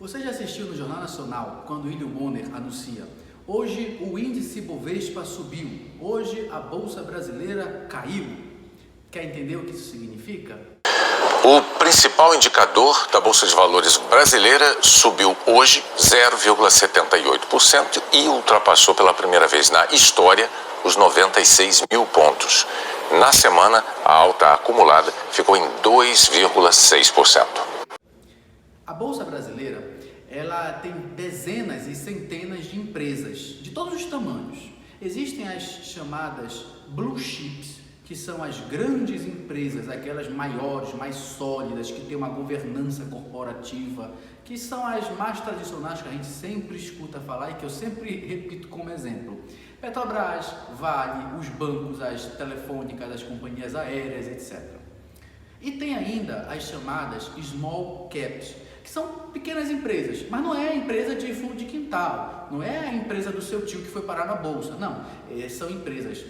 Você já assistiu no Jornal Nacional quando William Bonner anuncia: hoje o índice Bovespa subiu, hoje a Bolsa Brasileira caiu? Quer entender o que isso significa? O principal indicador da Bolsa de Valores brasileira subiu hoje 0,78% e ultrapassou pela primeira vez na história os 96 mil pontos. Na semana, a alta acumulada ficou em 2,6%. A Bolsa Brasileira, ela tem dezenas e centenas de empresas de todos os tamanhos. Existem as chamadas blue chips, que são as grandes empresas, aquelas maiores, mais sólidas, que têm uma governança corporativa, que são as mais tradicionais que a gente sempre escuta falar e que eu sempre repito como exemplo. Petrobras, Vale, os bancos, as telefônicas, as companhias aéreas, etc. E tem ainda as chamadas small caps, que são pequenas empresas, mas não é a empresa de fundo de quintal, não é a empresa do seu tio que foi parar na bolsa, não, são empresas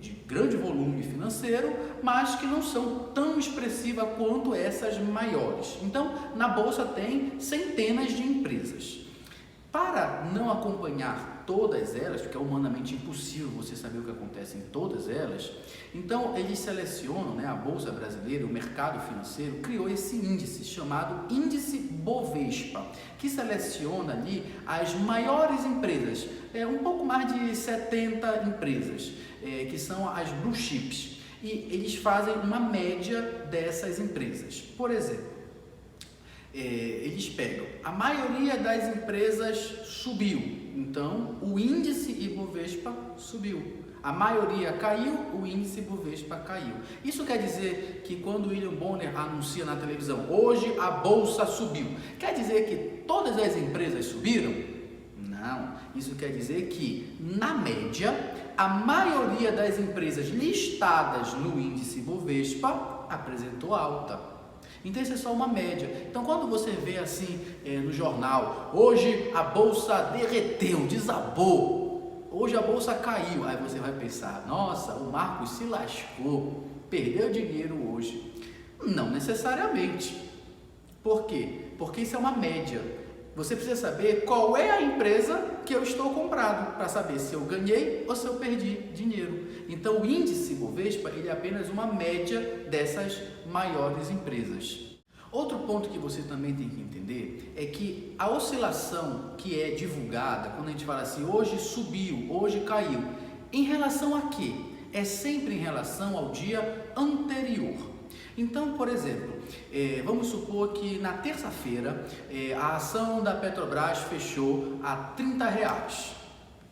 de grande volume financeiro, mas que não são tão expressivas quanto essas maiores. Então, na bolsa tem centenas de empresas. Para não acompanhar todas elas, porque é humanamente impossível você saber o que acontece em todas elas, então eles selecionam, a Bolsa Brasileira, o mercado financeiro, criou esse índice chamado Índice Bovespa, que seleciona ali as maiores empresas, um pouco mais de 70 empresas, que são as blue chips, e eles fazem uma média dessas empresas. Por exemplo, eles pegam, a maioria das empresas subiu, então o índice Ibovespa subiu. A maioria caiu, o índice Ibovespa caiu. Isso quer dizer que quando William Bonner anuncia na televisão, hoje a bolsa subiu, quer dizer que todas as empresas subiram? Não, isso quer dizer que, na média, a maioria das empresas listadas no índice Ibovespa apresentou alta. Então isso é só uma média. Então quando você vê assim no jornal, hoje a bolsa derreteu, desabou, hoje a bolsa caiu, aí você vai pensar, nossa, o Marcos se lascou, perdeu dinheiro hoje. Não necessariamente. Por quê? Porque isso é uma média. Você precisa saber qual é a empresa que eu estou comprado, para saber se eu ganhei ou se eu perdi dinheiro. Então o índice Bovespa, ele é apenas uma média dessas maiores empresas. Outro ponto que você também tem que entender é que a oscilação que é divulgada, quando a gente fala assim, hoje subiu, hoje caiu, em relação a quê? É sempre em relação ao dia anterior. Então, por exemplo, vamos supor que na terça-feira a ação da Petrobras fechou a R$30.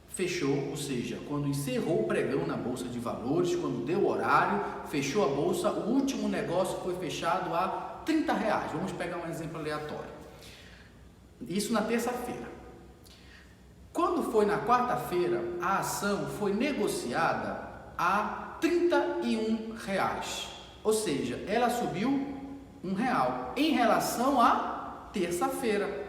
Fechou, ou seja, quando encerrou o pregão na Bolsa de Valores, quando deu o horário, fechou a Bolsa, o último negócio foi fechado a R$30. Vamos pegar um exemplo aleatório. Isso na terça-feira. Quando foi na quarta-feira, a ação foi negociada a R$31. Ou seja, ela subiu R$1 em relação à terça-feira.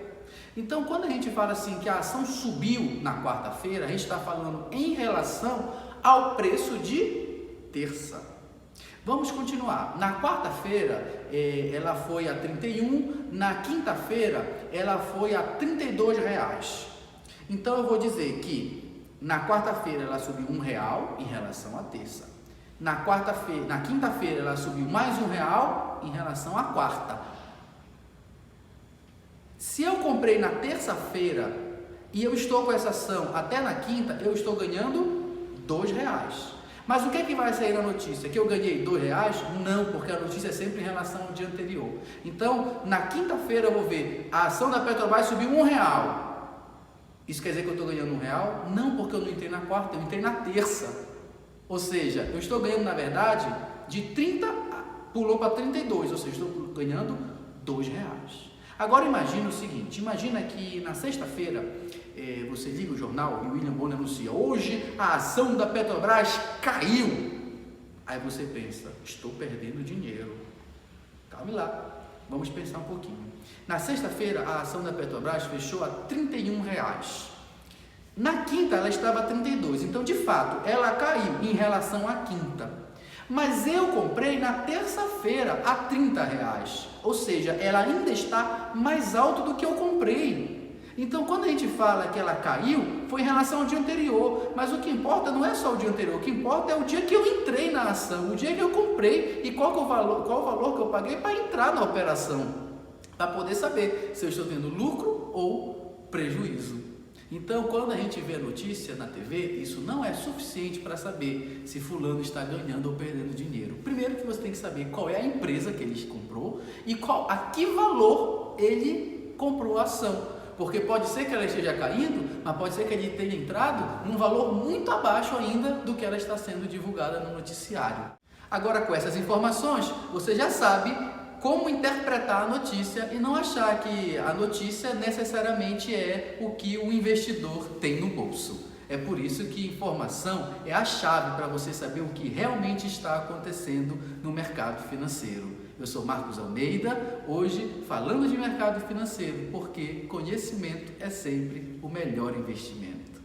Então, quando a gente fala assim que a ação subiu na quarta-feira, a gente está falando em relação ao preço de terça. Vamos continuar. Na quarta-feira, ela foi a 31, na quinta-feira, ela foi a R$32. Então, eu vou dizer que na quarta-feira ela subiu R$1 em relação à terça. Na quinta-feira ela subiu mais R$1 em relação à quarta. Se eu comprei na terça-feira e eu estou com essa ação até na quinta, eu estou ganhando R$2. Mas o que é que vai sair na notícia? Que eu ganhei R$2? Não, porque a notícia é sempre em relação ao dia anterior. Então, na quinta-feira eu vou ver, a ação da Petrobras subiu R$1. Isso quer dizer que eu estou ganhando R$1? Não, porque eu não entrei na quarta, eu entrei na terça. Ou seja, eu estou ganhando, na verdade, de 30, pulou para 32, ou seja, estou ganhando R$2. Agora imagina o seguinte, imagina que na sexta-feira você liga o jornal e o William Bonner anuncia, hoje a ação da Petrobras caiu. Aí você pensa, estou perdendo dinheiro. Calme lá, vamos pensar um pouquinho. Na sexta-feira a ação da Petrobras fechou a R$31. Na quinta ela estava a 32, então de fato ela caiu em relação à quinta. Mas eu comprei na terça-feira a R$30, ou seja, ela ainda está mais alto do que eu comprei. Então, quando a gente fala que ela caiu, foi em relação ao dia anterior, mas o que importa não é só o dia anterior, o que importa é o dia que eu entrei na ação, o dia que eu comprei e qual o valor que eu paguei para entrar na operação, para poder saber se eu estou tendo lucro ou prejuízo. Então, quando a gente vê a notícia na TV, isso não é suficiente para saber se fulano está ganhando ou perdendo dinheiro. Primeiro que você tem que saber qual é a empresa que ele comprou e a que valor ele comprou a ação. Porque pode ser que ela esteja caindo, mas pode ser que ele tenha entrado num valor muito abaixo ainda do que ela está sendo divulgada no noticiário. Agora, com essas informações, você já sabe como interpretar a notícia e não achar que a notícia necessariamente é o que o investidor tem no bolso. É por isso que informação é a chave para você saber o que realmente está acontecendo no mercado financeiro. Eu sou Marcos Almeida, hoje falando de mercado financeiro, porque conhecimento é sempre o melhor investimento.